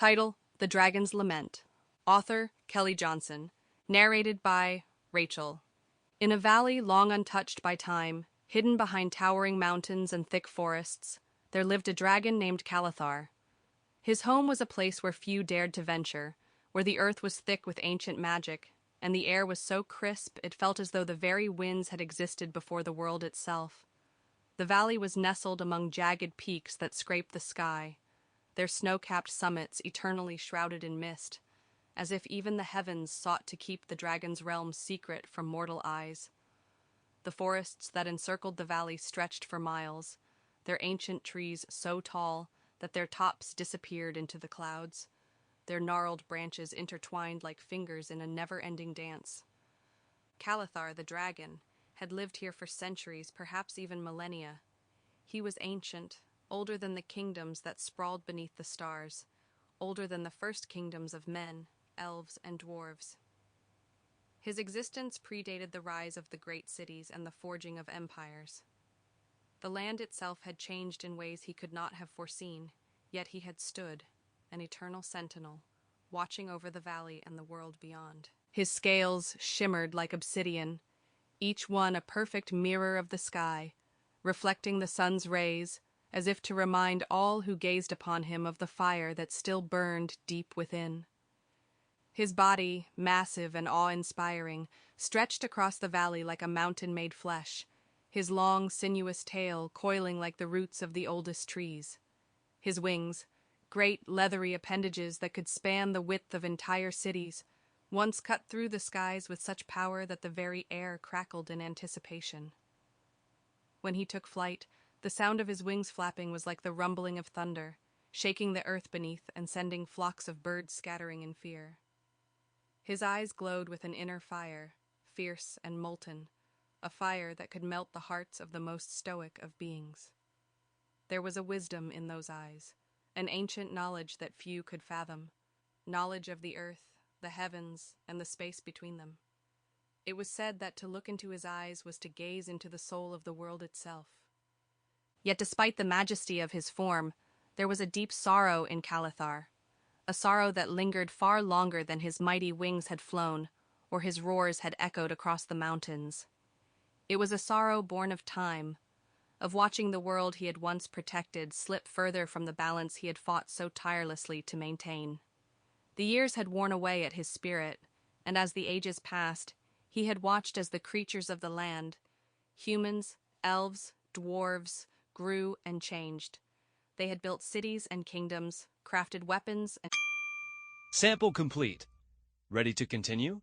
Title: The Dragon's Lament. Author: Kelly Johnson. Narrated by Rachel. In a valley long untouched by time, hidden behind towering mountains and thick forests, there lived a dragon named Calathar. His home was a place where few dared to venture, where the earth was thick with ancient magic, and the air was so crisp it felt as though the very winds had existed before the world itself. The valley was nestled among jagged peaks that scraped the sky, their snow-capped summits eternally shrouded in mist, as if even the heavens sought to keep the dragon's realm secret from mortal eyes. The forests that encircled the valley stretched for miles, their ancient trees so tall that their tops disappeared into the clouds, their gnarled branches intertwined like fingers in a never-ending dance. Calathar, the dragon, had lived here for centuries, perhaps even millennia. He was ancient, older than the kingdoms that sprawled beneath the stars, older than the first kingdoms of men, elves, and dwarves. His existence predated the rise of the great cities and the forging of empires. The land itself had changed in ways he could not have foreseen, yet he had stood, an eternal sentinel, watching over the valley and the world beyond. His scales shimmered like obsidian, each one a perfect mirror of the sky, reflecting the sun's rays, as if to remind all who gazed upon him of the fire that still burned deep within. His body, massive and awe-inspiring, stretched across the valley like a mountain made flesh, his long, sinuous tail coiling like the roots of the oldest trees. His wings, great leathery appendages that could span the width of entire cities, once cut through the skies with such power that the very air crackled in anticipation. When he took flight, the sound of his wings flapping was like the rumbling of thunder, shaking the earth beneath and sending flocks of birds scattering in fear. His eyes glowed with an inner fire, fierce and molten, a fire that could melt the hearts of the most stoic of beings. There was a wisdom in those eyes, an ancient knowledge that few could fathom, knowledge of the earth, the heavens, and the space between them. It was said that to look into his eyes was to gaze into the soul of the world itself. Yet despite the majesty of his form, there was a deep sorrow in Calathar, a sorrow that lingered far longer than his mighty wings had flown, or his roars had echoed across the mountains. It was a sorrow born of time, of watching the world he had once protected slip further from the balance he had fought so tirelessly to maintain. The years had worn away at his spirit, and as the ages passed, he had watched as the creatures of the land, humans, elves, dwarves, grew and changed. They had built cities and kingdoms, crafted weapons and... Sample complete. Ready to continue?